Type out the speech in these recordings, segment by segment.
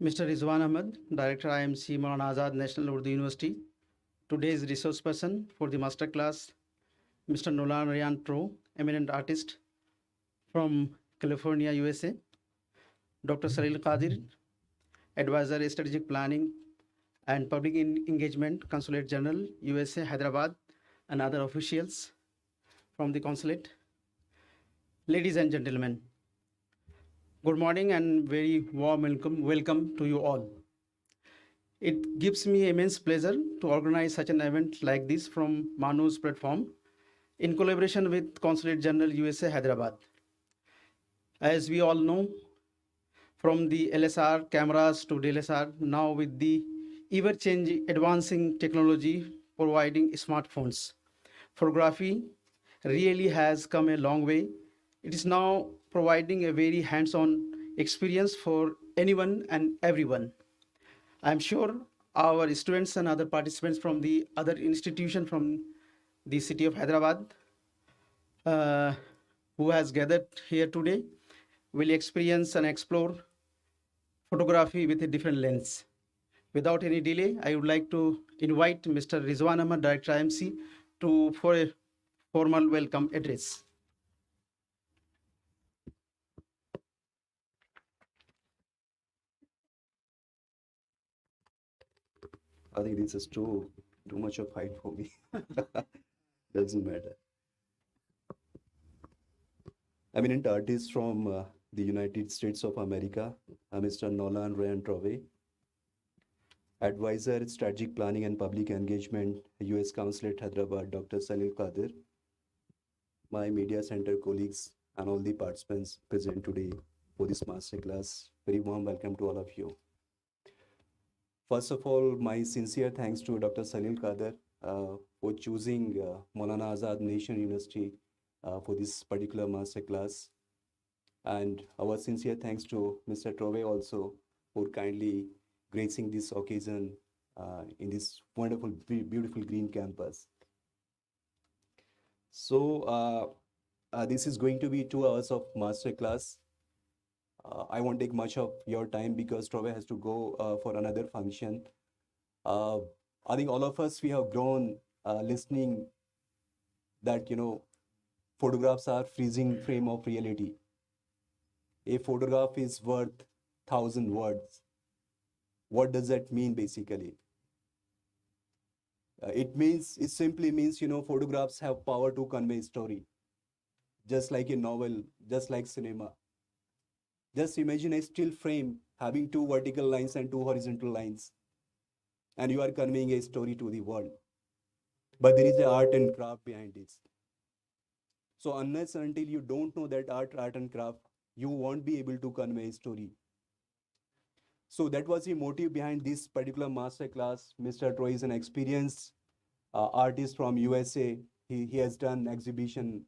Mr. Rizwan Ahmed, Director IMC MANUU National Urdu University. Today's resource person for the masterclass, Mr. Nolan Trowe, eminent artist from California, USA. Dr. Salil Qadir, Advisor Strategic Planning and Public Engagement, Consulate General, USA, Hyderabad, and other officials from the consulate. Ladies and gentlemen, good morning and very warm welcome to you all. It gives me immense pleasure to organize such an event like this from MANUU's platform in collaboration with Consulate General USA Hyderabad. As we all know, from the LSR cameras to DLSR, now with the ever-changing advancing technology providing smartphones, photography really has come a long way. It is now providing a very hands-on experience for anyone and everyone. I'm sure our students and other participants from the other institution from the city of Hyderabad who has gathered here today will experience and explore photography with a different lens. Without any delay, I would like to invite Mr. Rizwan Ahmed, Director IMC, for a formal welcome address. I think this is too much of height for me. Doesn't matter. Eminent artist from the United States of America, Mr. Nolan Trowe. Advisor, Strategic Planning and Public Engagement, U.S. Consulate Hyderabad, Dr. Salil Qadir. My media center colleagues and all the participants present today for this masterclass. Very warm welcome to all of you. First of all, my sincere thanks to Dr. Salil Qadir for choosing Maulana Azad National University for this particular masterclass. And our sincere thanks to Mr. Trowe also for kindly gracing this occasion in this wonderful, beautiful green campus. So this is going to be 2 hours of masterclass. I won't take much of your time because Trowe has to go for another function. I think all of us, we have grown listening that, photographs are freezing frame of reality. A photograph is worth 1,000 words. What does that mean basically? It simply means, photographs have power to convey story. Just like a novel, just like cinema. Just imagine a still frame having 2 vertical lines and 2 horizontal lines. And you are conveying a story to the world. But there is an art and craft behind this. So unless until you don't know that art and craft, you won't be able to convey a story. So that was the motive behind this particular masterclass. Mr. Trowe is an experienced artist from USA. He has done exhibition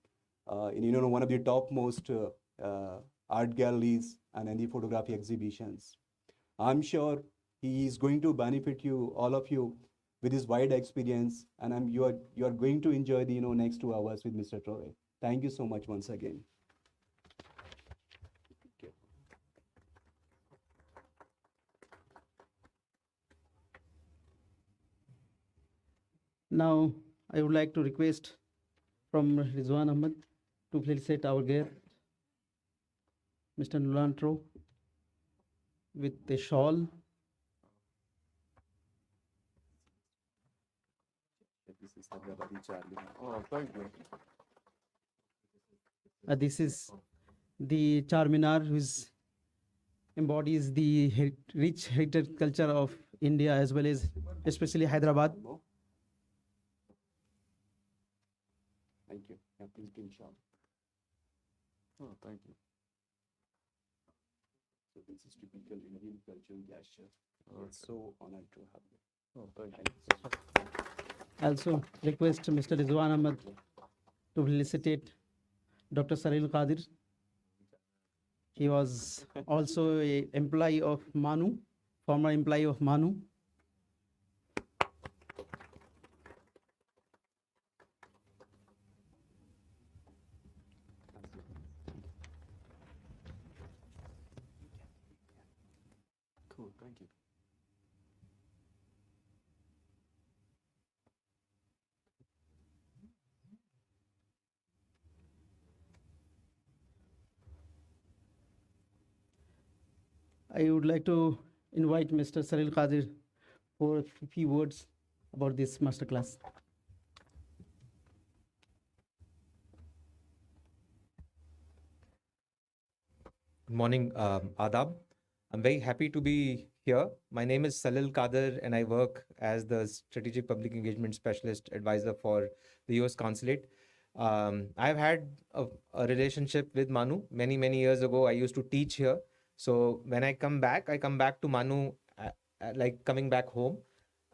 in one of the topmost art galleries and any photography exhibitions. I'm sure he is going to benefit you, all of you, with his wide experience, and you are going to enjoy the next 2 hours with Mr. Trowe. Thank you so much once again. Now, I would like to request from Rizwan Ahmed to felicitate our guest, Mr. Nolan Trowe, with a shawl. This is Hyderabadi Charlie. Oh, thank you. This is the Charminar, which embodies the rich heritage culture of India as well as especially Hyderabad. Thank you. Yeah, please bring shawl. Oh, thank you. So this is typical Indian cultural gesture. Okay. So honored to have you. Oh, thank you. I also request Mr. Rizwan Ahmed to felicitate Dr. Salil Qadir. He was also an employee of MANUU, former employee of MANUU. Cool. Thank you. I would like to invite Mr. Salil Qadir for a few words about this masterclass. Good morning, Adab. I'm very happy to be here. My name is Salil Kadir, and I work as the Strategic Public Engagement Specialist Advisor for the US Consulate. I've had a relationship with MANUU many, many years ago. I used to teach here. So when I come back to MANUU like coming back home.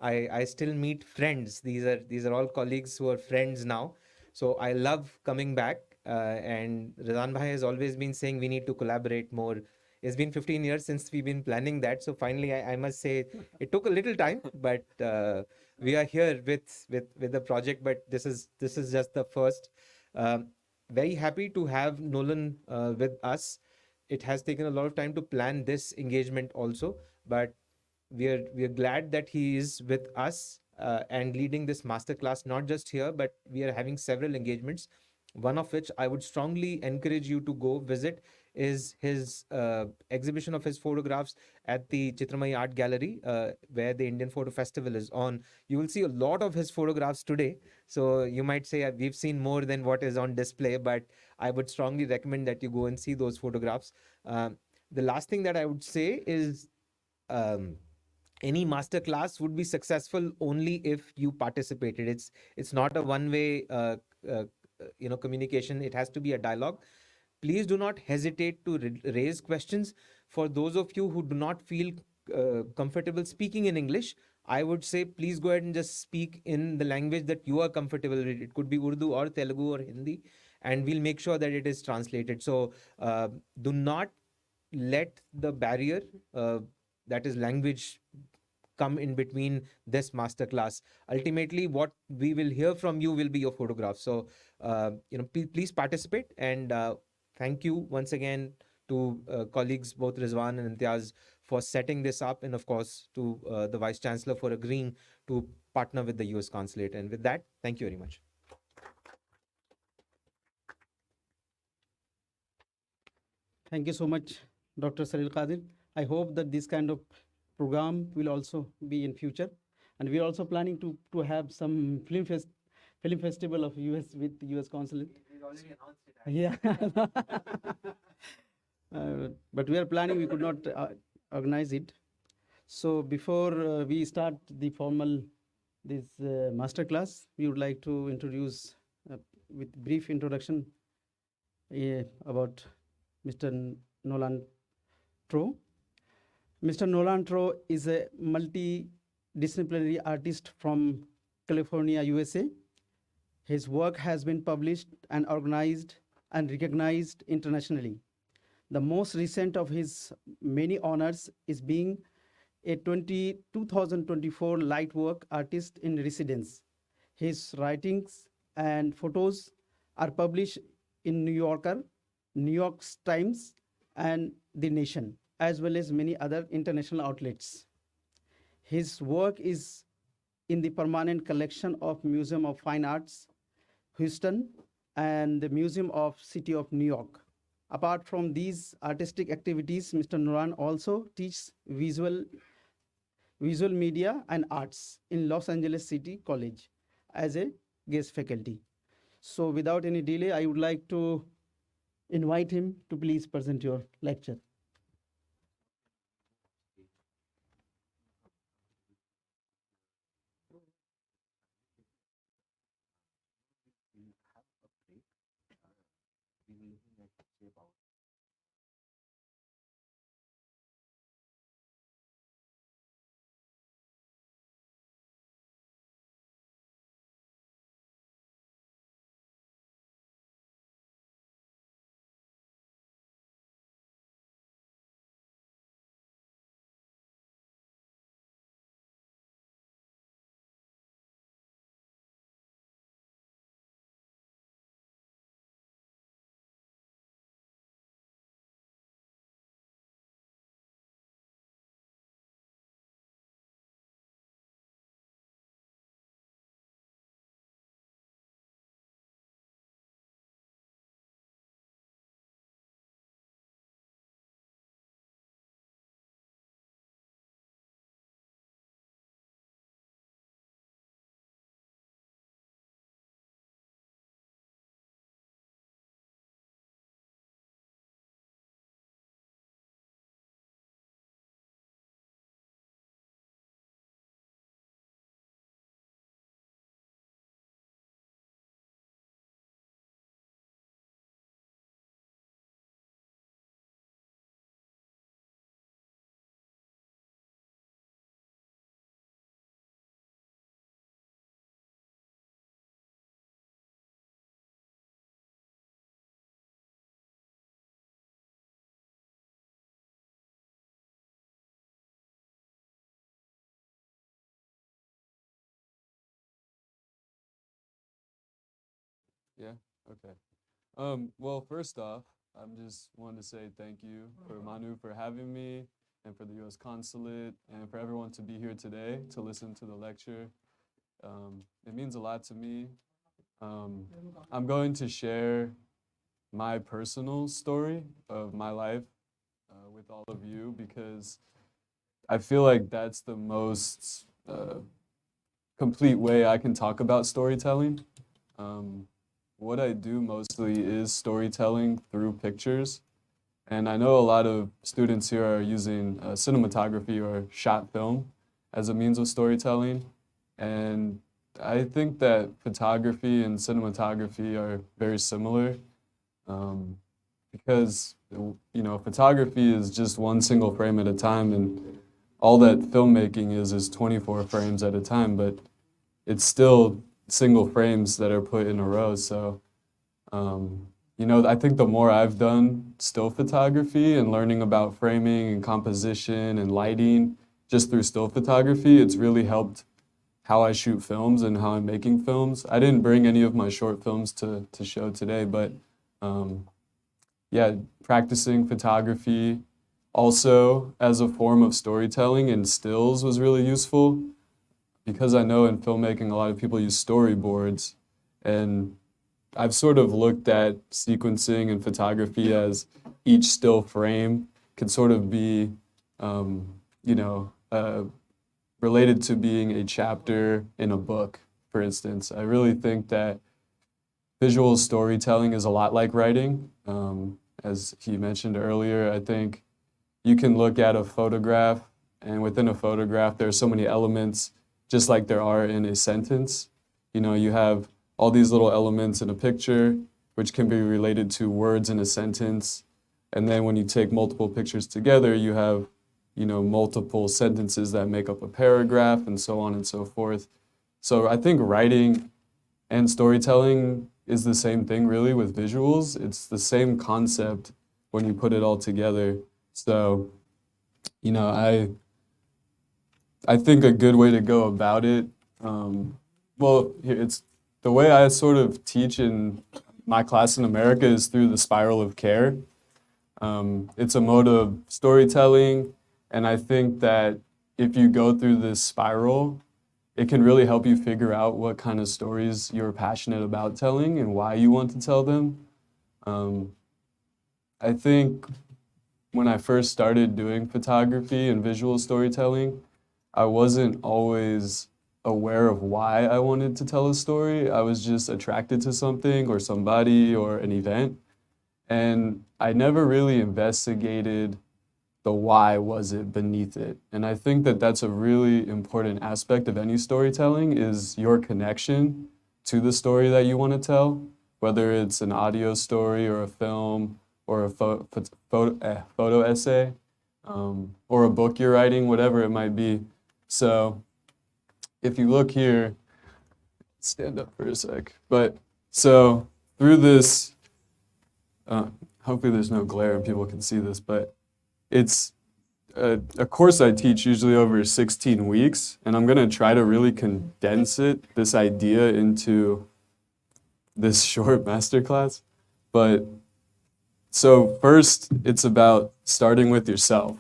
I still meet friends. These are all colleagues who are friends now. So I love coming back. And Razan Bhai has always been saying we need to collaborate more. It's been 15 years since we've been planning that. So finally, I must say it took a little time, but we are here with the project. But this is just the first. Very happy to have Nolan with us. It has taken a lot of time to plan this engagement also, but we are glad that he is with us and leading this masterclass, not just here, but we are having several engagements. One of which I would strongly encourage you to go visit is his exhibition of his photographs at the Chitramai Art Gallery, where the Indian Photo Festival is on. You will see a lot of his photographs today. So you might say we've seen more than what is on display, but I would strongly recommend that you go and see those photographs. The last thing that I would say is um, any masterclass would be successful only if you participated. It's not a one-way communication. It has to be a dialogue. Please do not hesitate to raise questions. For those of you who do not feel comfortable speaking in English, I would say please go ahead and just speak in the language that you are comfortable with. It could be Urdu or Telugu or Hindi, and we'll make sure that it is translated. So do not let the barrier, that is language, come in between this masterclass. Ultimately, what we will hear from you will be your photographs. So, please participate, and thank you once again to colleagues, both Rizwan and Imtiaz, for setting this up, and of course to the Vice Chancellor for agreeing to partner with the US Consulate. And with that, thank you very much. Thank you so much, Dr. Salil Qadir. I hope that this kind of program will also be in future. And we are also planning to have some film festival of US with US Consulate. We already announced it. Yeah. But we are planning, we could not organize it. So before we start the formal this masterclass, we would like to introduce with brief introduction about Mr. Nolan Trowe. Mr. Nolan Trowe is a multidisciplinary artist from California, USA. His work has been published and organized and recognized internationally. The most recent of his many honors is being a 2024 Lightwork Artist in Residence. His writings and photos are published in New Yorker, New York Times, and The Nation, as well as many other international outlets. His work is in the permanent collection of Museum of Fine Arts, Houston, and the Museum of City of New York. Apart from these artistic activities, Mr. Nolan also teaches visual media and arts in Los Angeles City College as a guest faculty. So without any delay, I would like to invite him to please present your lecture. We were looking at, say, about Yeah. Okay. Well, first off, I'm just wanted to say thank you for MANUU for having me, and for the U.S. Consulate, and for everyone to be here today to listen to the lecture. It means a lot to me. I'm going to share my personal story of my life with all of you, because I feel like that's the most complete way I can talk about storytelling. What I do mostly is storytelling through pictures. And I know a lot of students here are using cinematography or shot film as a means of storytelling. And I think that photography and cinematography are very similar, because photography is just one single frame at a time, and all that filmmaking is 24 frames at a time, but it's still single frames that are put in a row. So, I think the more I've done still photography and learning about framing and composition and lighting just through still photography, it's really helped how I shoot films and how I'm making films. I didn't bring any of my short films to show today, but yeah, practicing photography also as a form of storytelling and stills was really useful, because I know in filmmaking a lot of people use storyboards, and I've sort of looked at sequencing and photography as each still frame can sort of be, related to being a chapter in a book, for instance. I really think that visual storytelling is a lot like writing. As he mentioned earlier, I think you can look at a photograph, and within a photograph, there are so many elements, just like there are in a sentence. You have all these little elements in a picture, which can be related to words in a sentence. And then when you take multiple pictures together, you have, multiple sentences that make up a paragraph, and so on and so forth. So I think writing and storytelling is the same thing really with visuals. It's the same concept when you put it all together. So, I think a good way to go about it, it's the way I sort of teach in my class in America is through the spiral of care. It's a mode of storytelling, and I think that if you go through this spiral, it can really help you figure out what kind of stories you're passionate about telling and why you want to tell them. I think when I first started doing photography and visual storytelling, I wasn't always aware of why I wanted to tell a story. I was just attracted to something or somebody or an event. And I never really investigated the why was it beneath it. And I think that that's a really important aspect of any storytelling, is your connection to the story that you want to tell, whether it's an audio story or a film or a photo essay, or a book you're writing, whatever it might be. So if you look here, stand up for a sec. But so through this, hopefully there's no glare and people can see this, but it's a course I teach usually over 16 weeks, and I'm going to try to really condense this idea into this short masterclass. But so first, it's about starting with yourself.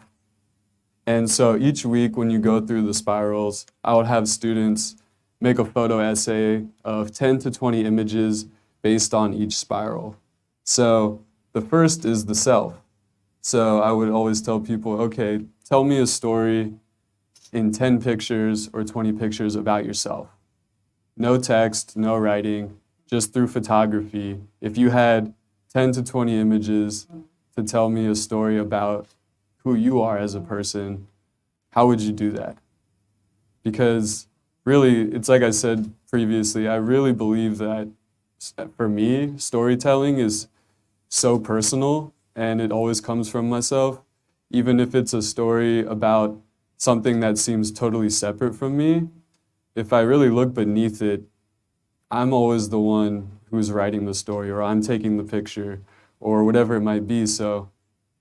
And so each week when you go through the spirals, I would have students make a photo essay of 10 to 20 images based on each spiral. So the first is the self. So I would always tell people, okay, tell me a story in 10 pictures or 20 pictures about yourself. No text, no writing, just through photography. If you had 10 to 20 images to tell me a story about who you are as a person, how would you do that? Because really, it's like I said previously, I really believe that for me, storytelling is so personal, and it always comes from myself. Even if it's a story about something that seems totally separate from me, if I really look beneath it, I'm always the one who's writing the story, or I'm taking the picture, or whatever it might be. So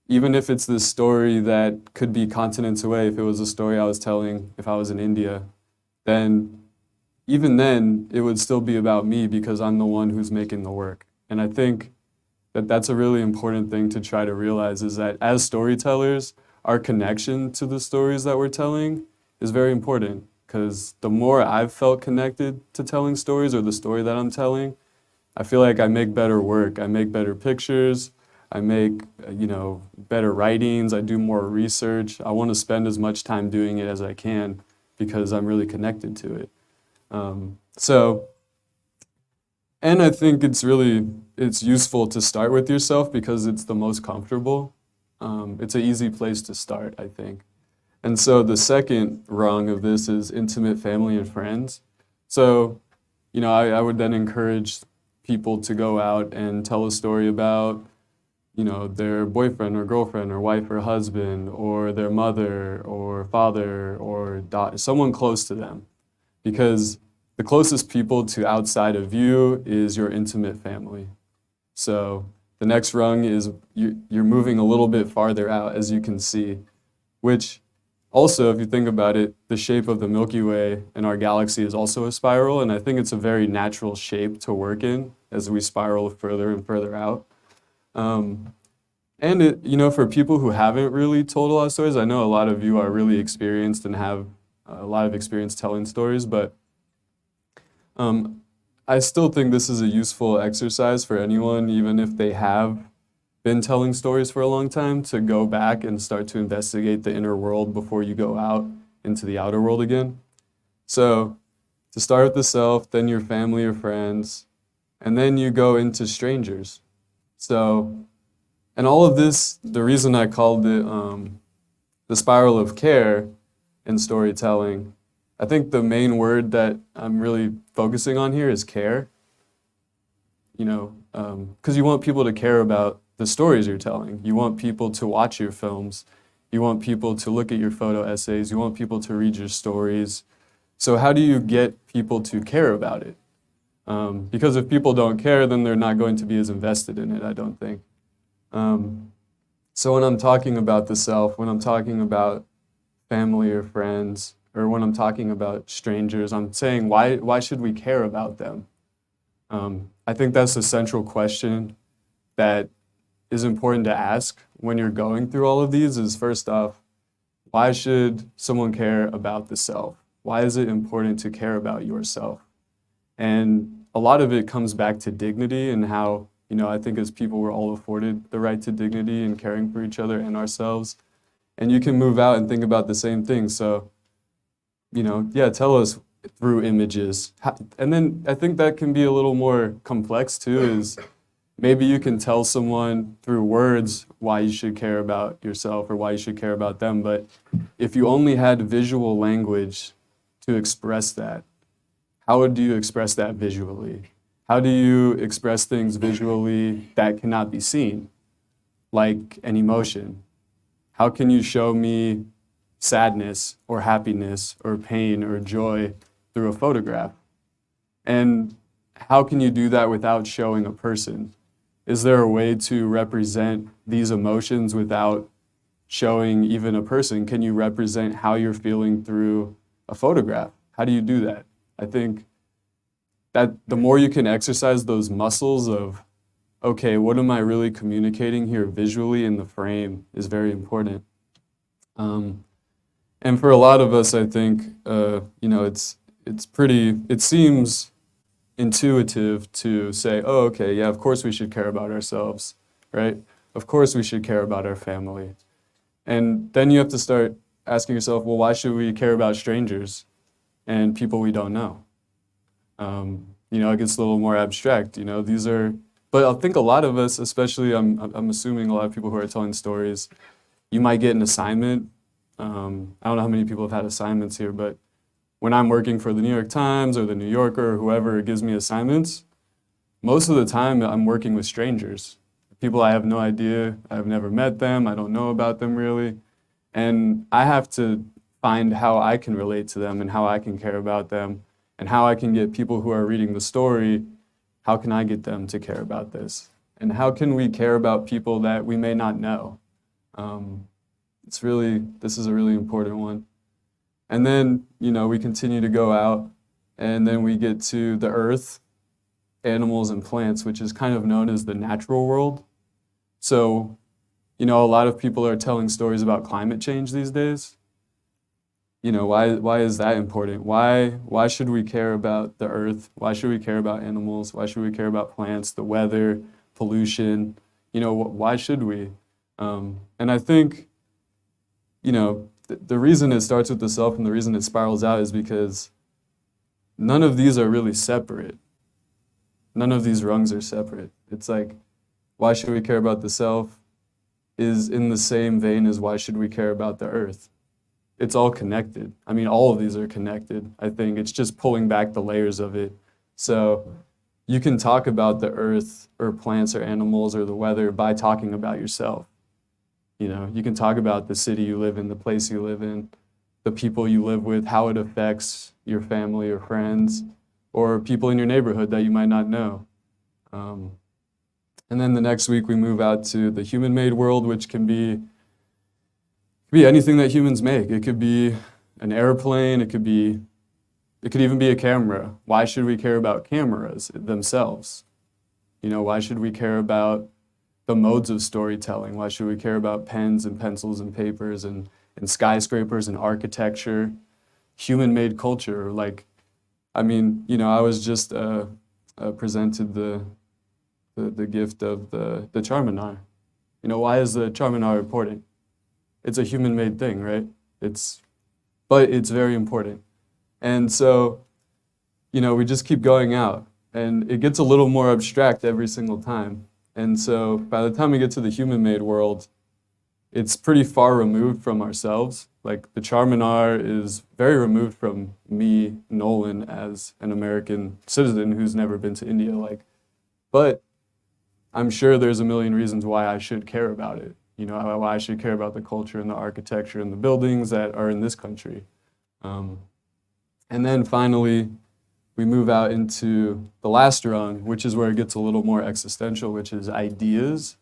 even if it's this story that could be continents away, if it was a story I was telling if I was in India, then even then, it would still be about me because I'm the one who's making the work. And I think that that's a really important thing to try to realize, is that as storytellers, our connection to the stories that we're telling is very important, because the more I've felt connected to telling stories or the story that I'm telling, I feel like I make better work. I make better pictures. I make, better writings. I do more research. I want to spend as much time doing it as I can because I'm really connected to it. And I think it's useful to start with yourself because it's the most comfortable. It's an easy place to start, I think. And so the second rung of this is intimate family and friends. So, I would then encourage people to go out and tell a story about, their boyfriend or girlfriend or wife or husband or their mother or father or someone close to them. Because the closest people to outside of you is your intimate family. So the next rung is you're moving a little bit farther out, as you can see, which also, if you think about it, the shape of the Milky Way in our galaxy is also a spiral, and I think it's a very natural shape to work in as we spiral further and further out. And for people who haven't really told a lot of stories, I know a lot of you are really experienced and have a lot of experience telling stories, but I still think this is a useful exercise for anyone, even if they have been telling stories for a long time, to go back and start to investigate the inner world before you go out into the outer world again. So to start with the self, then your family or friends, and then you go into strangers. So, and all of this, the reason I called it the spiral of care in storytelling, I think the main word that I'm really focusing on here is care. Because you want people to care about the stories you're telling. You want people to watch your films. You want people to look at your photo essays. You want people to read your stories. So how do you get people to care about it? Because if people don't care, then they're not going to be as invested in it, I don't think. So when I'm talking about the self, when I'm talking about family or friends, or when I'm talking about strangers, I'm saying, why should we care about them? I think that's the central question that is important to ask when you're going through all of these is, first off, why should someone care about the self? Why is it important to care about yourself? And a lot of it comes back to dignity and how, I think as people we're all afforded the right to dignity and caring for each other and ourselves. And you can move out and think about the same thing. So, tell us through images. And then I think that can be a little more complex too, is maybe you can tell someone through words why you should care about yourself or why you should care about them. But if you only had visual language to express that, how would you express that visually? How do you express things visually that cannot be seen, like an emotion? How can you show me sadness or happiness or pain or joy through a photograph? And how can you do that without showing a person? Is there a way to represent these emotions without showing even a person? Can you represent how you're feeling through a photograph? How do you do that? I think that the more you can exercise those muscles of, okay, what am I really communicating here visually in the frame is very important. And for a lot of us, I think, it seems intuitive to say, oh, okay, yeah, of course we should care about ourselves, right? Of course we should care about our family. And then you have to start asking yourself, well, why should we care about strangers and people we don't know? It gets a little more abstract, but I think a lot of us, especially I'm assuming a lot of people who are telling stories, you might get an assignment. I don't know how many people have had assignments here, but when I'm working for the New York Times or the New Yorker or whoever gives me assignments, most of the time I'm working with strangers, people I have no idea, I've never met them, I don't know about them really, and I have to find how I can relate to them and how I can care about them and how I can get people who are reading the story, how can I get them to care about this? And how can we care about people that we may not know? This is a really important one. And then, we continue to go out and then we get to the earth, animals, and plants, which is kind of known as the natural world. So, a lot of people are telling stories about climate change these days. Why is that important? Why should we care about the earth? Why should we care about animals? Why should we care about plants, the weather, pollution? Why should we? And I think, the reason it starts with the self and the reason it spirals out is because none of these are really separate. None of these rungs are separate. It's like, why should we care about the self is in the same vein as why should we care about the earth. It's all connected. I mean, all of these are connected. I think it's just pulling back the layers of it. So you can talk about the earth or plants or animals or the weather by talking about yourself. You can talk about the city you live in, the place you live in, the people you live with, how it affects your family or friends, or people in your neighborhood that you might not know. And then the next week we move out to the human-made world, which can be anything that humans make. It could be an airplane, it could even be a camera. Why should we care about cameras themselves? Why should we care about the modes of storytelling? Why should we care about pens and pencils and papers and skyscrapers and architecture, human-made culture? I was just presented the gift of the Charminar. Why is the Charminar important? It's a human-made thing, right? But it's very important. And so, we just keep going out, and it gets a little more abstract every single time. And so by the time we get to the human-made world, it's pretty far removed from ourselves. Like the Charminar is very removed from me, Nolan, as an American citizen who's never been to India. But I'm sure there's a million reasons why I should care about it. Why I should care about the culture and the architecture and the buildings that are in this country. And then finally, we move out into the last rung, which is where it gets a little more existential, which is ideas,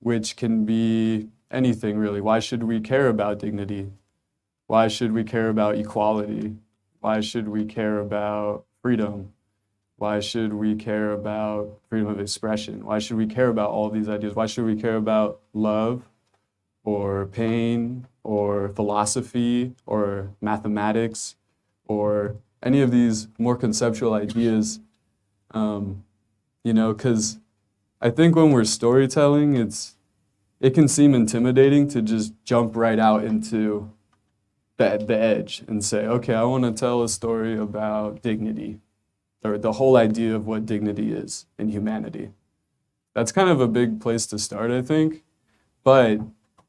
which can be anything really. Why should we care about dignity? Why should we care about equality? Why should we care about freedom? Why should we care about freedom of expression? Why should we care about all these ideas? Why should we care about love or pain or philosophy or mathematics or any of these more conceptual ideas? Because I think when we're storytelling, it can seem intimidating to just jump right out into the edge and say, okay, I want to tell a story about dignity, or the whole idea of what dignity is in humanity. That's kind of a big place to start, I think. But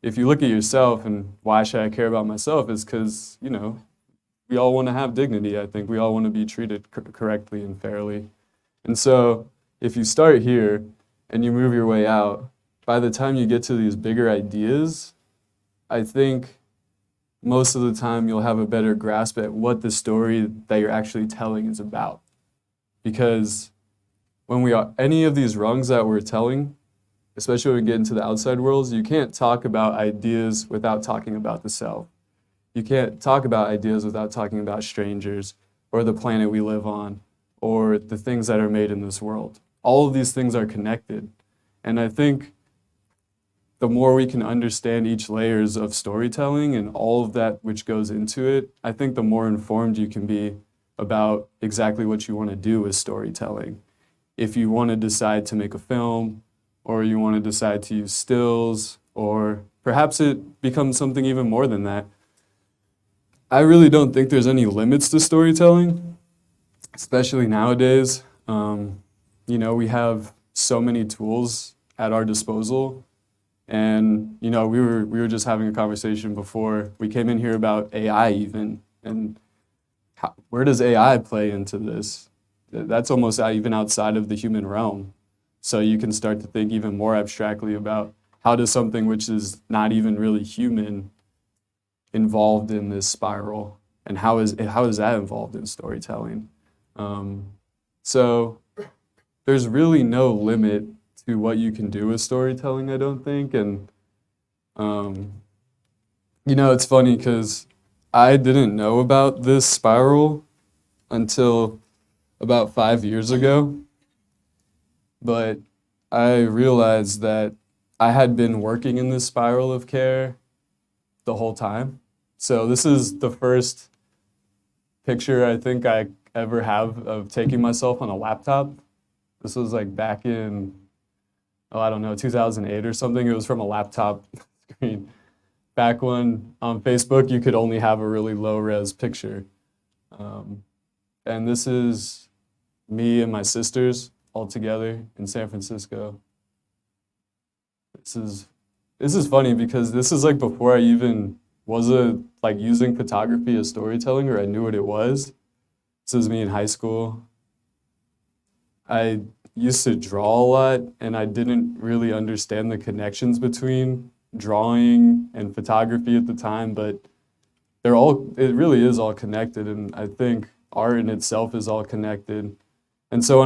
if you look at yourself and why should I care about myself, is because, we all want to have dignity, I think. We all want to be treated correctly and fairly. And so if you start here and you move your way out, by the time you get to these bigger ideas, I think most of the time you'll have a better grasp at what the story that you're actually telling is about. Because when we are any of these rungs that we're telling, especially when we get into the outside worlds, you can't talk about ideas without talking about the self. You can't talk about ideas without talking about strangers or the planet we live on or the things that are made in this world. All of these things are connected. And I think the more we can understand each layers of storytelling and all of that which goes into it, I think the more informed you can be about exactly what you want to do with storytelling. If you want to decide to make a film, or you want to decide to use stills, or perhaps it becomes something even more than that. I really don't think there's any limits to storytelling, especially nowadays. We have so many tools at our disposal. And, we were just having a conversation before we came in here about AI even. And where does AI play into this? That's almost even outside of the human realm. So you can start to think even more abstractly about how does something which is not even really human involved in this spiral, and how is that involved in storytelling? So there's really no limit to what you can do with storytelling, I don't think. And it's funny because I didn't know about this spiral until about 5 years ago. But I realized that I had been working in this spiral of care the whole time. So this is the first picture I think I ever have of taking myself on a laptop. This was like back in, I don't know, 2008 or something. It was from a laptop screen. Back when on Facebook you could only have a really low res picture. And this is me and my sisters all together in San Francisco. This is funny because this is like before I even was like using photography as storytelling, or I knew what it was. This is me in high school. I used to draw a lot, and I didn't really understand the connections between drawing and photography at the time, but it really is all connected, and I think art in itself is all connected. And so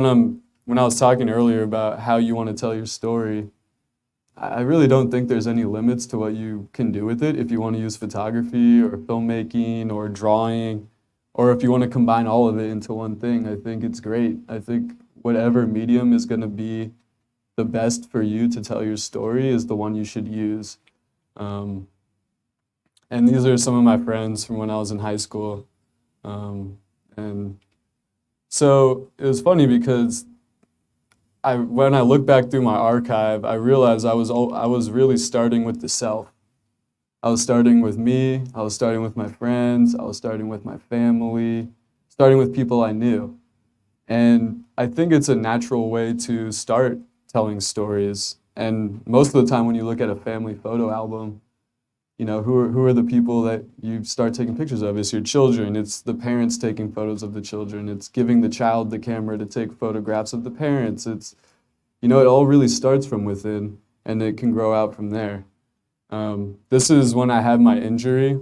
when I was talking earlier about how you want to tell your story, I really don't think there's any limits to what you can do with it if you want to use photography or filmmaking or drawing, or if you want to combine all of it into one thing. I think it's great. I think whatever medium is going to be the best for you to tell your story is the one you should use. And these are some of my friends from when I was in high school. And so it was funny because when I look back through my archive, I realized I was really starting with the self. I was starting with me, I was starting with my friends, I was starting with my family, starting with people I knew. And I think it's a natural way to start telling stories. And most of the time when you look at a family photo album, you know, who are the people that you start taking pictures of? It's your children, it's the parents taking photos of the children, it's giving the child the camera to take photographs of the parents. It's, you know, it all really starts from within and it can grow out from there. This is when I had my injury.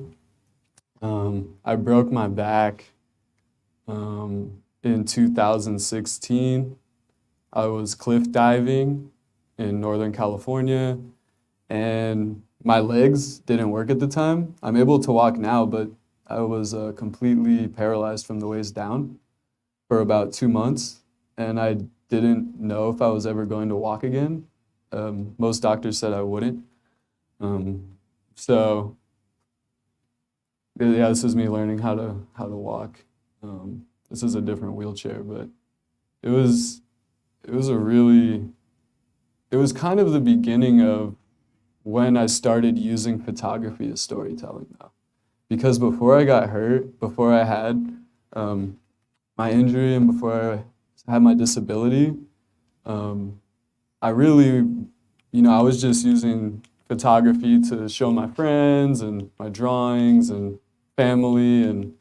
I broke my back in 2016. I was cliff diving in Northern California, and my legs didn't work at the time. I'm able to walk now, but I was completely paralyzed from the waist down for about 2 months, and I didn't know if I was ever going to walk again. Most doctors said I wouldn't. So yeah, this is me learning how to walk. This is a different wheelchair, but it was kind of the beginning of when I started using photography as storytelling though. Because before I got hurt, before I had my injury and before I had my disability, I really, I was just using photography to show my friends and my drawings and family, and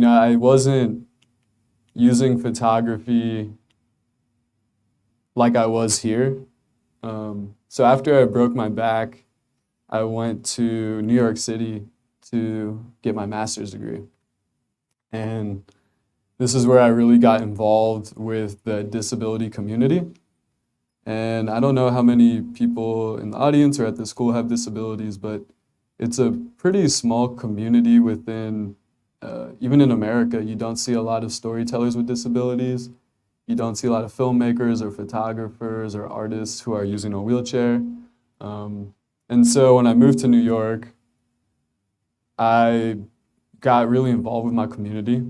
I wasn't using photography like I was here. So after I broke my back, I went to New York City to get my master's degree. And this is where I really got involved with the disability community. And I don't know how many people in the audience or at the school have disabilities, but it's a pretty small community within, even in America, you don't see a lot of storytellers with disabilities. You don't see a lot of filmmakers or photographers or artists who are using a wheelchair. And so when I moved to New York, I got really involved with my community.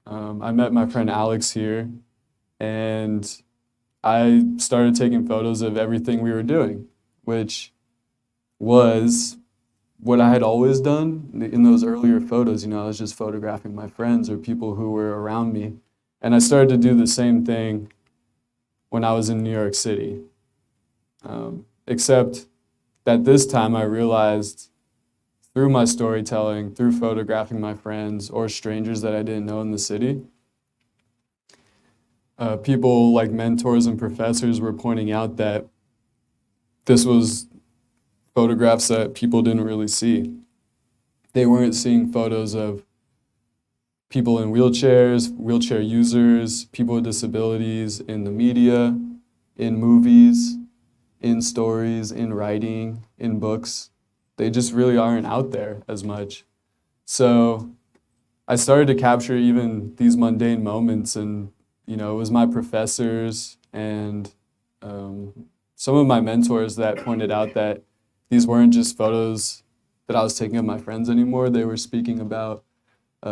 I met my friend Alex here, and I started taking photos of everything we were doing, which was what I had always done in those earlier photos. I was just photographing my friends or people who were around me. And I started to do the same thing when I was in New York City. Except that this time I realized through my storytelling, through photographing my friends or strangers that I didn't know in the city, people like mentors and professors were pointing out that this was photographs that people didn't really see. They weren't seeing photos of people in wheelchairs, wheelchair users, people with disabilities in the media, in movies, in stories, in writing, in books. They just really aren't out there as much. So I started to capture even these mundane moments, and it was my professors and some of my mentors that pointed out that these weren't just photos that I was taking of my friends anymore. They were speaking about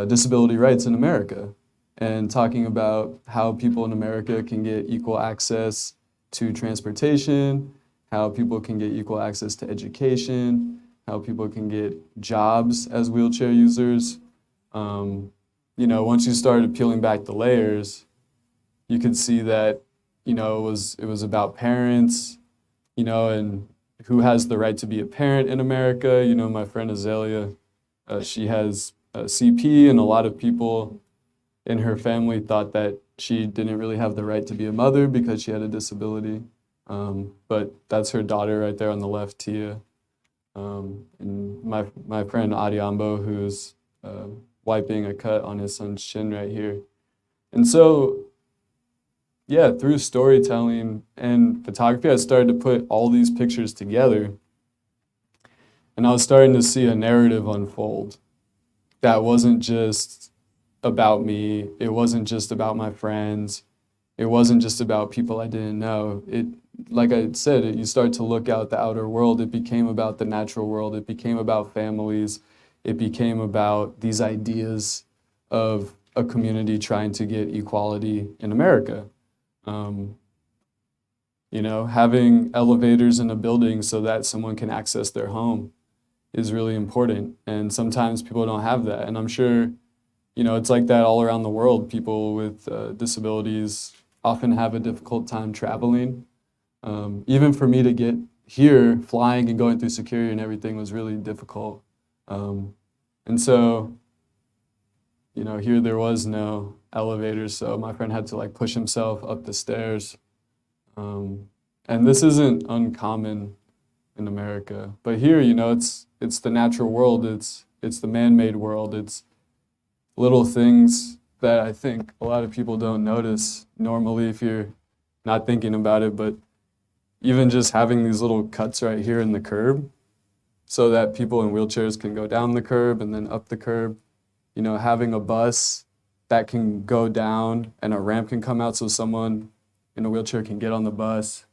disability rights in America and talking about how people in America can get equal access to transportation, how people can get equal access to education, how people can get jobs as wheelchair users. Once you started peeling back the layers, you could see that, it was about parents, and who has the right to be a parent in America. My friend Azalea, she has CP, and a lot of people in her family thought that she didn't really have the right to be a mother because she had a disability. But that's her daughter right there on the left, Tia. And my friend Adiambo, who's wiping a cut on his son's chin right here. And so, yeah, through storytelling and photography, I started to put all these pictures together. And I was starting to see a narrative unfold that wasn't just about me. It wasn't just about my friends. It wasn't just about people I didn't know. Like I said, you start to look out the outer world. It became about the natural world. It became about families. It became about these ideas of a community trying to get equality in America. Having elevators in a building so that someone can access their home is really important. And sometimes people don't have that. And I'm sure, it's like that all around the world. People with disabilities often have a difficult time traveling. Even for me to get here, flying and going through security and everything was really difficult. And so, here there was no elevator, so my friend had to push himself up the stairs. And this isn't uncommon in America, but here, it's the natural world, it's the man-made world, it's little things that I think a lot of people don't notice normally if you're not thinking about it, but even just having these little cuts right here in the curb so that people in wheelchairs can go down the curb and then up the curb, having a bus that can go down and a ramp can come out so someone in a wheelchair can get on the bus.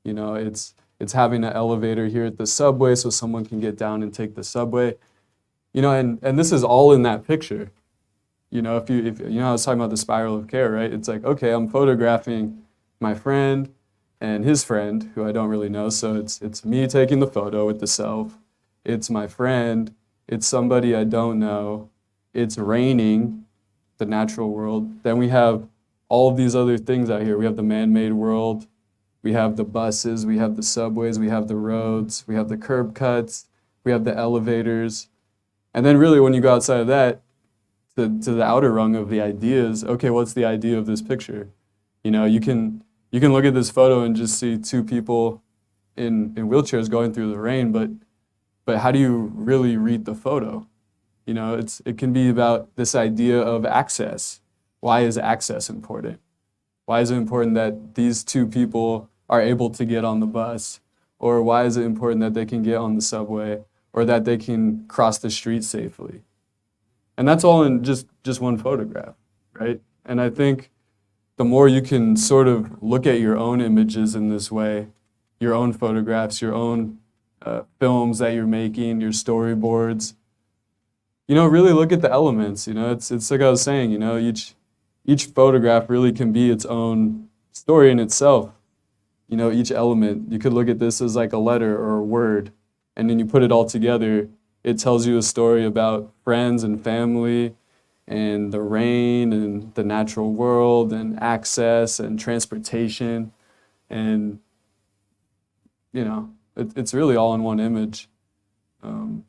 It's having an elevator here at the subway so someone can get down and take the subway. And this is all in that picture. If I was talking about the spiral of care, right? It's like, okay, I'm photographing my friend and his friend, who I don't really know. So it's me taking the photo with the self. It's my friend. It's somebody I don't know. It's raining, the natural world. Then we have all of these other things out here. We have the man-made world. We have the buses. We have the subways. We have the roads. We have the curb cuts. We have the elevators. And then really when you go outside of that, to the outer rung of the ideas, okay, what's the idea of this picture? You can look at this photo and just see two people in wheelchairs going through the rain, but how do you really read the photo? It can be about this idea of access. Why is access important? Why is it important that these two people are able to get on the bus? Or why is it important that they can get on the subway or that they can cross the street safely? And that's all in just one photograph, right? And I think the more you can sort of look at your own images in this way, your own photographs, your own films that you're making, your storyboards, really look at the elements. It's like I was saying, each photograph really can be its own story in itself. Each element, you could look at this as like a letter or a word, and then you put it all together. It tells you a story about friends and family and the rain and the natural world and access and transportation. And, it's really all in one image. And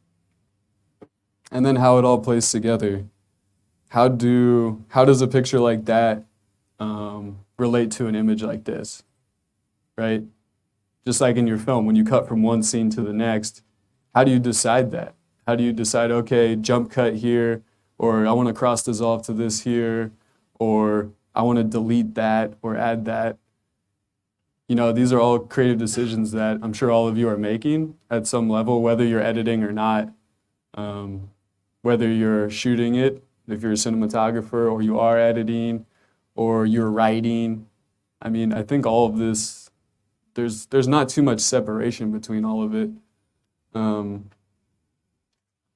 then how it all plays together. How does a picture like that relate to an image like this, right? Just like in your film, when you cut from one scene to the next, how do you decide that? How do you decide, okay, jump cut here, or I want to cross dissolve to this here, or I want to delete that or add that? These are all creative decisions that I'm sure all of you are making at some level, whether you're editing or not, whether you're shooting it if you're a cinematographer or you are editing or you're writing. I mean, I think all of this, there's not too much separation between all of it. And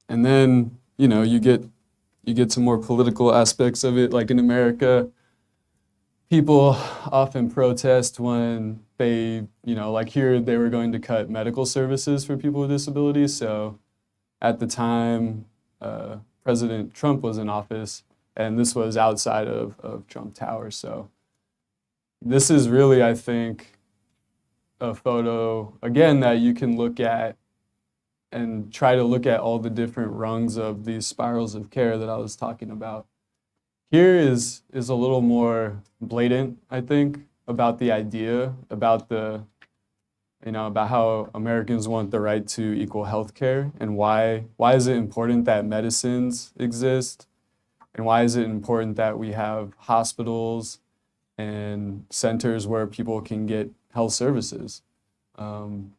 then, you know, you get some more political aspects of it. Like in America, people often protest when they, you know, like here they were going to cut medical services for people with disabilities. So at the time, President Trump was in office, and this was outside of Trump Tower. So this is really, I think, a photo, again, that you can look at and try to look at all the different rungs of these spirals of care that I was talking about. Here is a little more blatant, I think, about the idea, about the, you know, about how Americans want the right to equal health care, and why is it important that medicines exist, and why is it important that we have hospitals and centers where people can get health services. You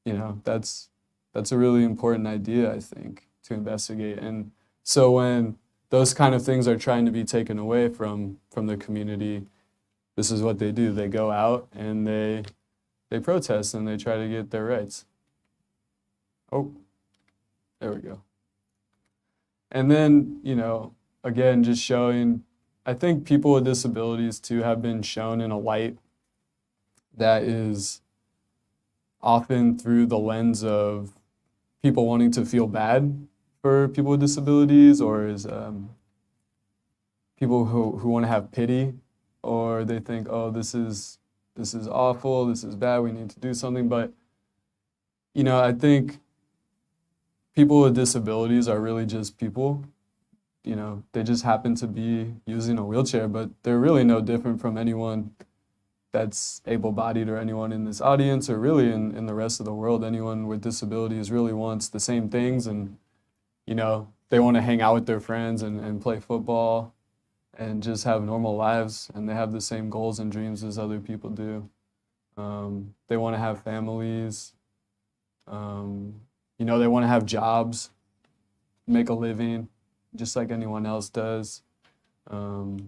know, that's a really important idea, I think, to investigate. And so when those kind of things are trying to be taken away from the community, this is what they do. They go out and they protest and they try to get their rights. Oh, there we go. And then, you know, again, just showing, I think people with disabilities too have been shown in a light that is often through the lens of people wanting to feel bad for people with disabilities, or is people who want to have pity, or they think, oh, this is awful, this is bad, we need to do something. But, you know, I think people with disabilities are really just people. You know, they just happen to be using a wheelchair, but they're really no different from anyone that's able-bodied or anyone in this audience, or really in the rest of the world. Anyone with disabilities really wants the same things, and, you know, they want to hang out with their friends and play football and just have normal lives, and they have the same goals and dreams as other people do. They want to have families. You know, they want to have jobs, make a living, just like anyone else does. Go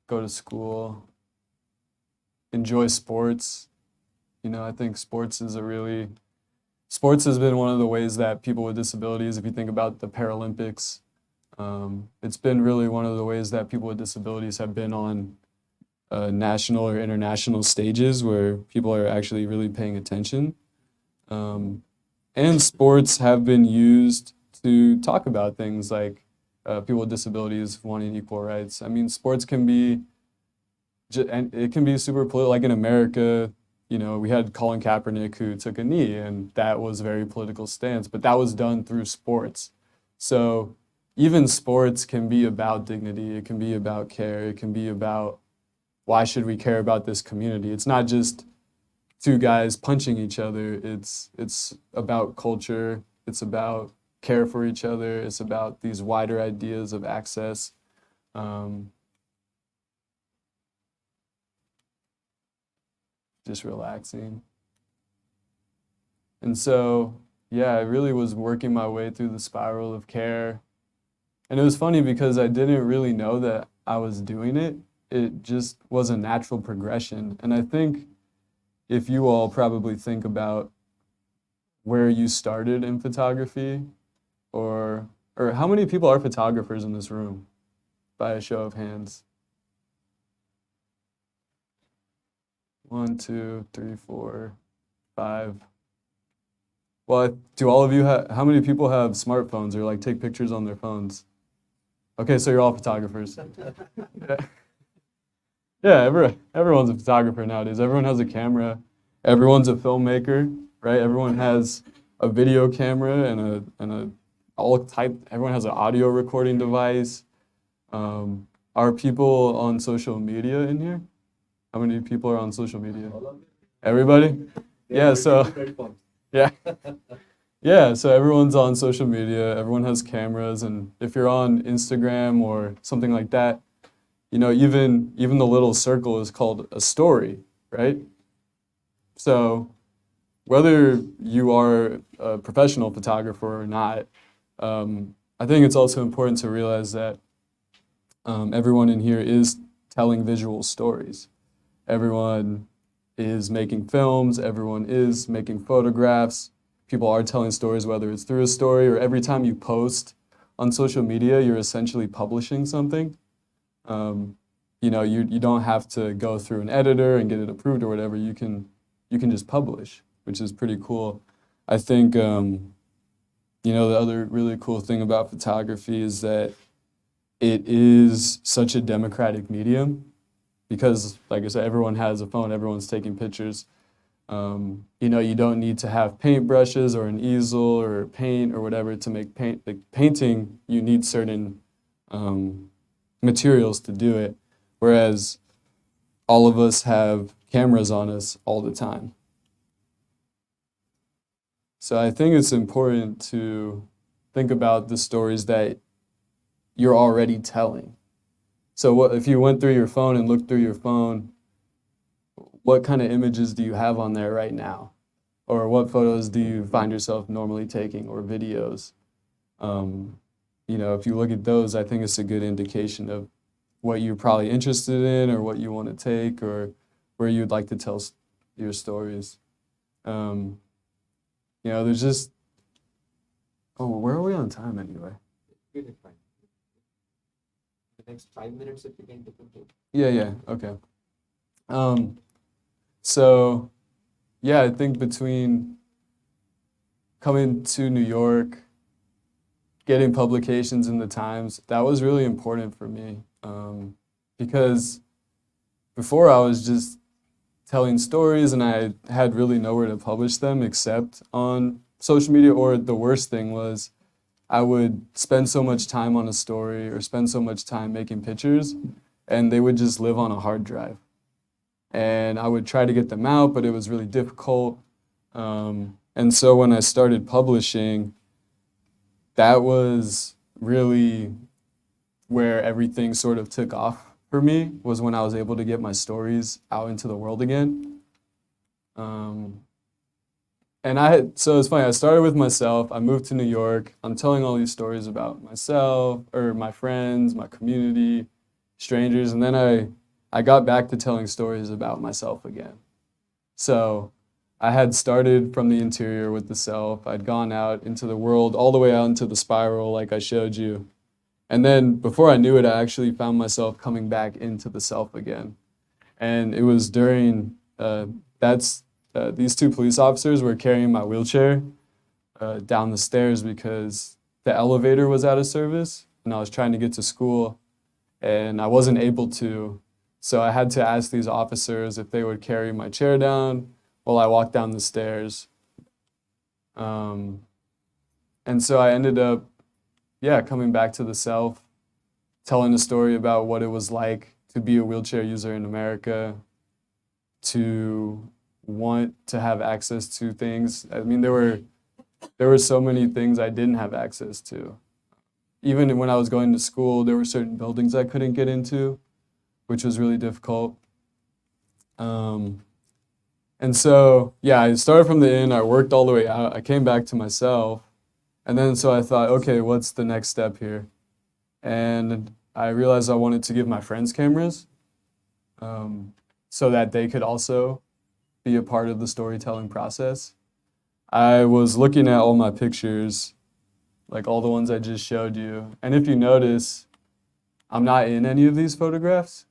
to school, enjoy sports. You know, I think sports has been one of the ways that people with disabilities, if you think about the Paralympics, it's been really one of the ways that people with disabilities have been on national or international stages where people are actually really paying attention. And sports have been used to talk about things like people with disabilities wanting equal rights. I mean, sports can be, and it can be super political. Like in America, you know, we had Colin Kaepernick who took a knee, and that was a very political stance, but that was done through sports. So even sports can be about dignity, it can be about care, it can be about why should we care about this community. It's not just two guys punching each other, it's about culture, it's about care for each other, it's about these wider ideas of access. Just relaxing. And so, yeah, I really was working my way through the spiral of care. And it was funny because I didn't really know that I was doing it. It just was a natural progression. And I think if you all probably think about where you started in photography, or how many people are photographers in this room, by a show of hands? 1, 2, 3, 4, 5. Well, do all of you how many people have smartphones or like take pictures on their phones? Okay, so you're all photographers. Yeah, everyone's a photographer nowadays. Everyone has a camera. Everyone's a filmmaker, right? Everyone has a video camera and everyone has an audio recording device. Are people on social media in here? How many people are on social media? Everybody? Yeah, so yeah, so everyone's on social media, everyone has cameras, and if you're on Instagram or something like that, you know, even the little circle is called a story, right? So whether you are a professional photographer or not, I I think it's also important to realize that everyone in here is telling visual stories. Everyone is making films, everyone is making photographs. People are telling stories, whether it's through a story or every time you post on social media, you're essentially publishing something. You know, you don't have to go through an editor and get it approved or whatever. You can just publish, which is pretty cool. I think, you know, the other really cool thing about photography is that it is such a democratic medium because, like I said, everyone has a phone, everyone's taking pictures. You know, you don't need to have paintbrushes or an easel or paint or whatever to make paint. Like painting, you need certain materials to do it, whereas all of us have cameras on us all the time. So I think it's important to think about the stories that you're already telling. So what if you went through your phone and looked through your phone, what kind of images do you have on there right now? Or what photos do you find yourself normally taking or videos? You know, if you look at those, I think it's a good indication of what you're probably interested in or what you want to take or where you'd like to tell your stories. You know, there's just, oh, where are we on time anyway? Good, fine. The next 5 minutes, if you can take a break. Yeah, okay. So, yeah, I think between coming to New York, getting publications in the Times, that was really important for me because before I was just telling stories and I had really nowhere to publish them except on social media, or the worst thing was I would spend so much time on a story or spend so much time making pictures and they would just live on a hard drive. And I would try to get them out, but it was really difficult. And so when I started publishing, that was really where everything sort of took off for me, was when I was able to get my stories out into the world again. So it's funny, I started with myself, I moved to New York, I'm telling all these stories about myself, or my friends, my community, strangers, and then I got back to telling stories about myself again. So I had started from the interior with the self, I'd gone out into the world, all the way out into the spiral like I showed you. And then before I knew it, I actually found myself coming back into the self again. And it was during, these two police officers were carrying my wheelchair down the stairs because the elevator was out of service and I was trying to get to school and I wasn't able to. So I had to ask these officers if they would carry my chair down while I walked down the stairs. And so I ended up, coming back to the self, telling a story about what it was like to be a wheelchair user in America, to want to have access to things. I mean, there were so many things I didn't have access to. Even when I was going to school, there were certain buildings I couldn't get into, which was really difficult. And so, I started from the inn, I worked all the way out, I came back to myself, and then so I thought, okay, what's the next step here? And I realized I wanted to give my friends cameras so that they could also be a part of the storytelling process. I was looking at all my pictures, like all the ones I just showed you, and if you notice, I'm not in any of these photographs.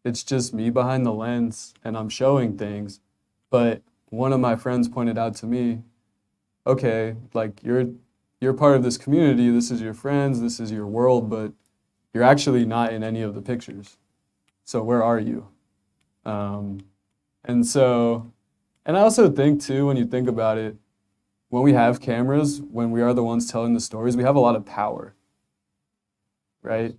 It's just me behind the lens and I'm showing things. But one of my friends pointed out to me, okay, like you're part of this community, this is your friends, this is your world, but you're actually not in any of the pictures. So where are you? And I also think too, when you think about it, when we have cameras, when we are the ones telling the stories, we have a lot of power, right?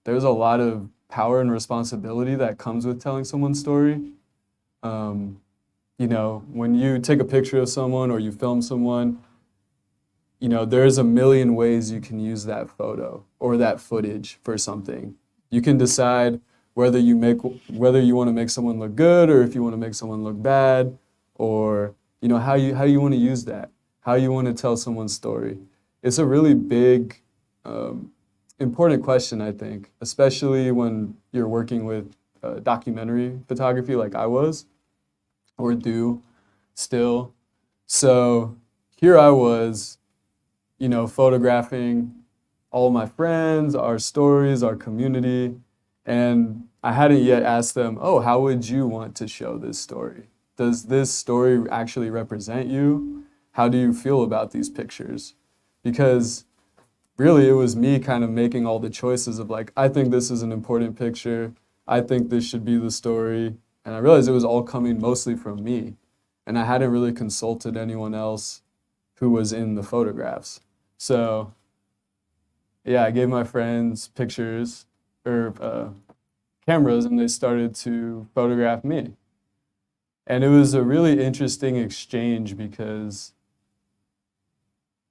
There's a lot of power and responsibility that comes with telling someone's story. You know, when you take a picture of someone or you film someone, you know, there's a million ways you can use that photo or that footage for something. You can decide whether you want to make someone look good or if you want to make someone look bad, or you know how you want to use that, how you want to tell someone's story. It's a really big important question, I think, especially when you're working with documentary photography like I was, or do still. So here I was, you know, photographing all my friends, our stories, our community, and I hadn't yet asked them, oh, how would you want to show this story? Does this story actually represent you? How do you feel about these pictures? Because really it was me kind of making all the choices of like, I think this is an important picture. I think this should be the story. And I realized it was all coming mostly from me. And I hadn't really consulted anyone else who was in the photographs. So yeah, I gave my friends pictures or cameras and they started to photograph me. And it was a really interesting exchange because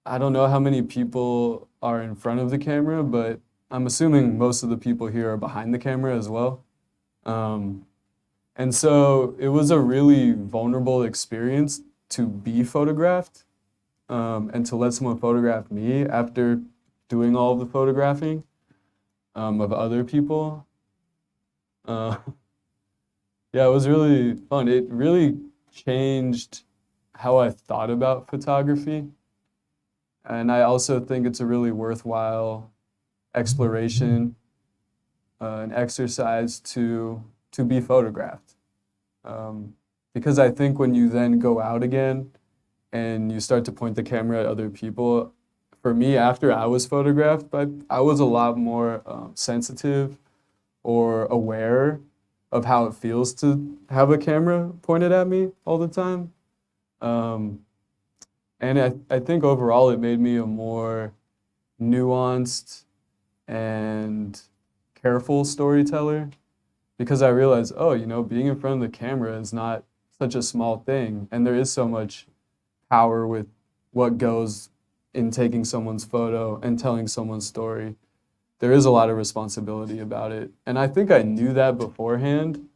I don't know how many people are in front of the camera, but I'm assuming most of the people here are behind the camera as well. And so it was a really vulnerable experience to be photographed and to let someone photograph me after doing all of the photographing of other people. Yeah, it was really fun. It really changed how I thought about photography. And I also think it's a really worthwhile exploration, an exercise to be photographed. Because I think when you then go out again and you start to point the camera at other people, for me, after I was photographed, I was a lot more sensitive or aware of how it feels to have a camera pointed at me all the time. And I think overall it made me a more nuanced and careful storyteller because I realized, oh, you know, being in front of the camera is not such a small thing. And there is so much power with what goes in taking someone's photo and telling someone's story. There is a lot of responsibility about it. And I think I knew that beforehand.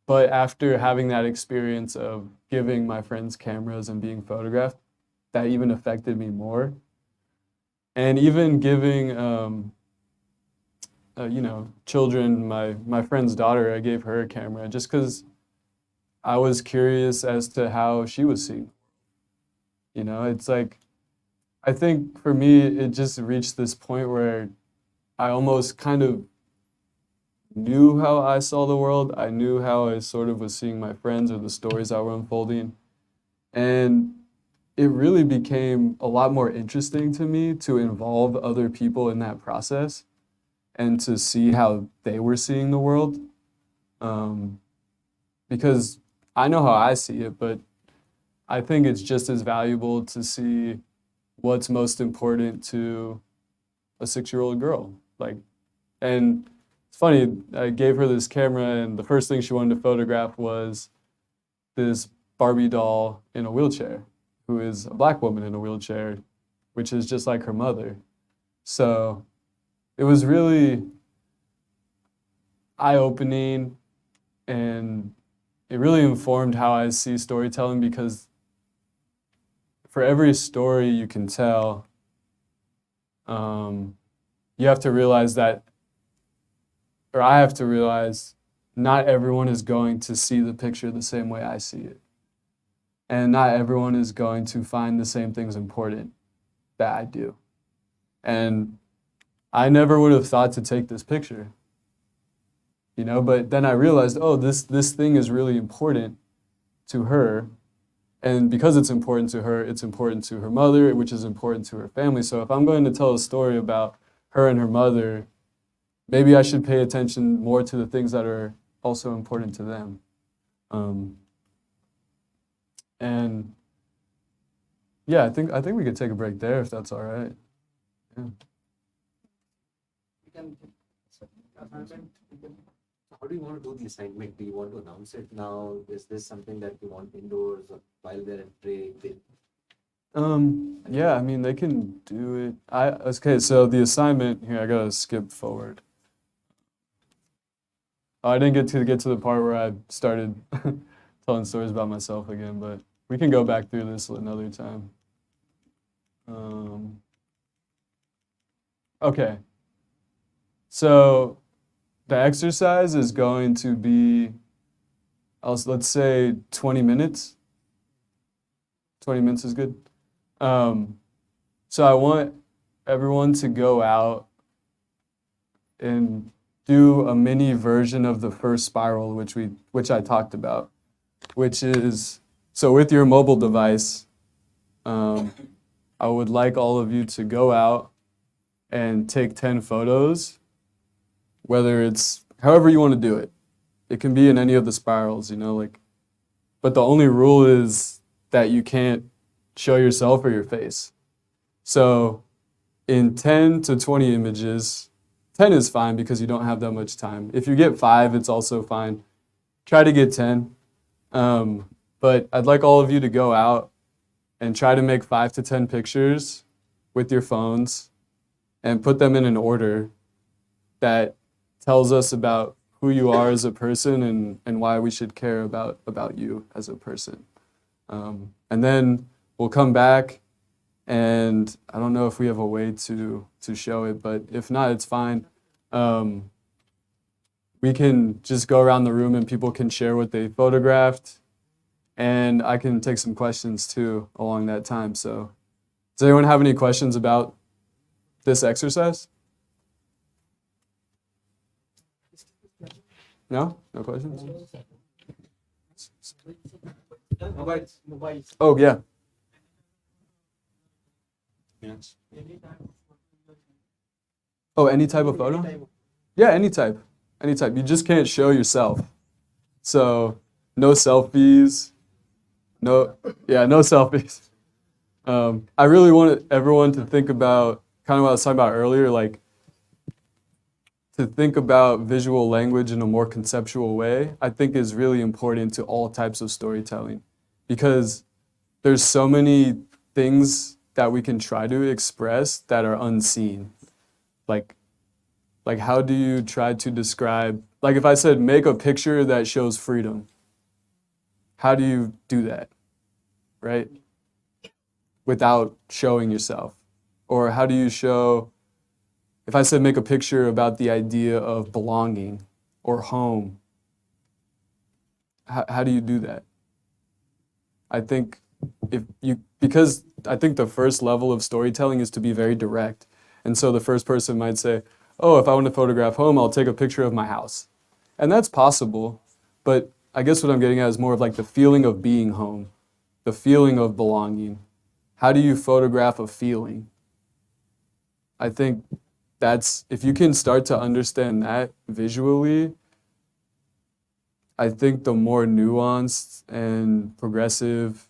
But after having that experience of giving my friends cameras and being photographed, that even affected me more. And even giving, you know, children, my friend's daughter, I gave her a camera just because I was curious as to how she was seeing. You know, it's like, I think for me, it just reached this point where I almost kind of knew how I saw the world. I knew how I sort of was seeing my friends or the stories that were unfolding. And it really became a lot more interesting to me to involve other people in that process and to see how they were seeing the world. Because I know how I see it, but I think it's just as valuable to see what's most important to a 6-year-old girl. And it's funny, I gave her this camera and the first thing she wanted to photograph was this Barbie doll in a wheelchair, who is a Black woman in a wheelchair, which is just like her mother. So it was really eye-opening and it really informed how I see storytelling because for every story you can tell, you have to realize that, or I have to realize, not everyone is going to see the picture the same way I see it. And not everyone is going to find the same things important that I do. And I never would have thought to take this picture, you know, but then I realized, oh, this thing is really important to her. And because it's important to her mother, which is important to her family. So if I'm going to tell a story about her and her mother, maybe I should pay attention more to the things that are also important to them. And yeah, I think we could take a break there if that's all right. Yeah. How do you want to do the assignment? Do you want to announce it now? Is this something that you want indoors or while they're at break? Yeah, I mean, they can do it. Okay, so the assignment here, I gotta skip forward. Oh, I didn't get to the part where I started telling stories about myself again, but we can go back through this another time. Okay. So the exercise is going to be, let's say 20 minutes. 20 minutes is good. So I want everyone to go out and do a mini version of the first spiral, which I talked about, which is, so with your mobile device, I would like all of you to go out and take 10 photos, whether it's however you want to do it. It can be in any of the spirals, but the only rule is that you can't show yourself or your face. So in 10 to 20 images, 10 is fine because you don't have that much time. If you get 5, it's also fine. Try to get 10. But I'd like all of you to go out and try to make 5 to 10 pictures with your phones and put them in an order that tells us about who you are as a person and why we should care about you as a person. And then we'll come back, and I don't know if we have a way to show it, but if not, it's fine. We can just go around the room and people can share what they photographed, and I can take some questions too along that time. So does anyone have any questions about this exercise? No? No questions? Oh, yeah. Yes. Oh, any type of photo? Yeah, any type. Any type. You just can't show yourself. So no selfies. No selfies. I really wanted everyone to think about kind of what I was talking about earlier, like to think about visual language in a more conceptual way, I think is really important to all types of storytelling, because there's so many things that we can try to express that are unseen. Like how do you try to describe, like if I said make a picture that shows freedom, how do you do that, right? Without showing yourself? Or how do you show, if I said make a picture about the idea of belonging or home, how do you do that? I think because I think the first level of storytelling is to be very direct. And so the first person might say, oh, if I want to photograph home, I'll take a picture of my house. And that's possible, but I guess what I'm getting at is more of like the feeling of being home, the feeling of belonging. How do you photograph a feeling? I think that's, if you can start to understand that visually, I think the more nuanced and progressive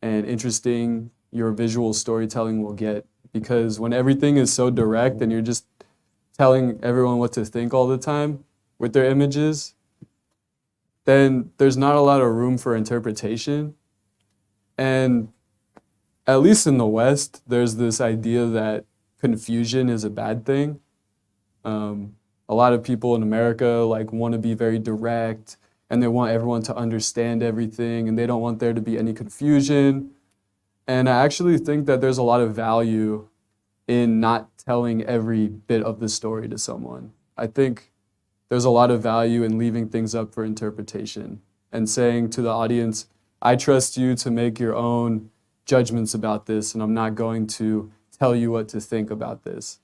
and interesting your visual storytelling will get. Because when everything is so direct and you're just telling everyone what to think all the time with their images, then there's not a lot of room for interpretation. And at least in the West, there's this idea that confusion is a bad thing. A lot of people in America want to be very direct, and they want everyone to understand everything, and they don't want there to be any confusion. And I actually think that there's a lot of value in not telling every bit of the story to someone. I think there's a lot of value in leaving things up for interpretation and saying to the audience, I trust you to make your own judgments about this, and I'm not going to tell you what to think about this.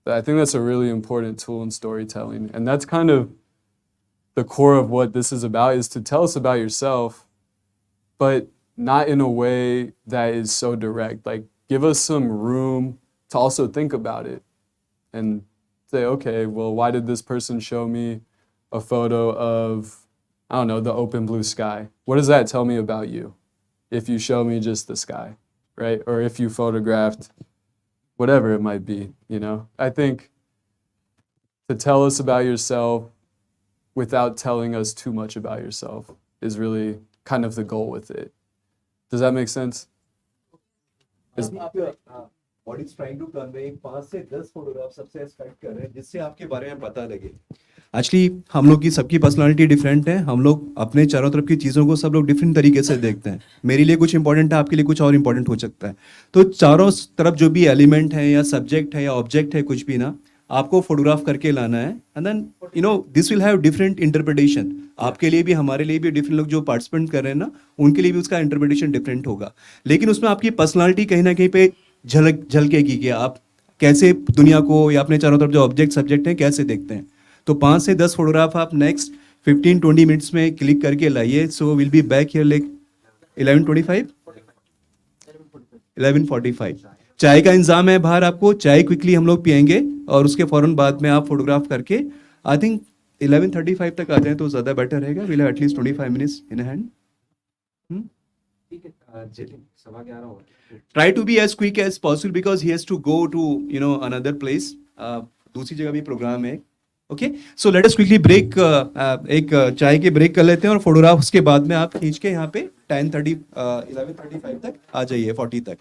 But I think that's a really important tool in storytelling. And that's kind of the core of what this is about, is to tell us about yourself, but not in a way that is so direct. Like, give us some room to also think about it and say, okay, well, why did this person show me a photo of, I don't know, the open blue sky? What does that tell me about you if you show me just the sky, right? Or if you photographed whatever it might be, I think to tell us about yourself without telling us too much about yourself is really kind of the goal with it. Does that make sense? What it's trying to convey, 5 से 10 photograph सबसे expect कर रहे हैं जिससे आपके बारे में पता लगे. एक्चुअली हम लोग की सबकी पर्सनालिटी डिफरेंट है, हम लोग अपने चारों तरफ की चीज़ों को सब लोग डिफरेंट तरीके से देखते हैं। मेरे लिए कुछ इंपॉर्टेंट है, आपके लिए कुछ और इंपॉर्टेंट हो सकता है। तो चारों तरफ जो भी एलिमेंट है या सब्जेक्ट है या ऑब्जेक्ट है, कुछ भी ना, आपको फोटोग्राफ करके लाना है, and then this will have different interpretation. आपके लिए भी, हमारे लिए भी, डिफरेंट लोग जो पार्टिसिपेंट कर रहे हैं ना, उनके लिए भी उसका इंटरप्रिटेशन डिफरेंट होगा। लेकिन उसमें आपकी पर्सनालिटी कहीं ना कहीं पे झलकेगी कि आप कैसे दुनिया को या अपने चारों तरफ जो ऑब्जेक्ट सब्जेक्ट हैं कैसे देखते हैं। तो 5 से 10 फोटोग्राफ आप नेक्स्ट 15-20 मिनट्स में क्लिक करके लाइए। So will be back here like 11:25 11:45। चाय का इंतजाम है बाहर, आपको चाय क्विकली हम लोग पियेंगे और उसके फौरन बाद में आप फोटोग्राफ करके आई थिंक 11:35 तक आ जाए तो ज़्यादा बेटर रहेगा। Will have at least 25 minutes in hand. ठीक है, चलिए 11:15 हो गए। Try to be as quick as possible because he has to go to another place. दूसरी जगह भी प्रोग्राम है। Okay, so let us quickly break, एक चाय के ब्रेक कर लेते हैं और फोटोग्राफ उसके बाद में आप खींच के यहाँ पे 11:35 तक आ जाइए, 40 तक।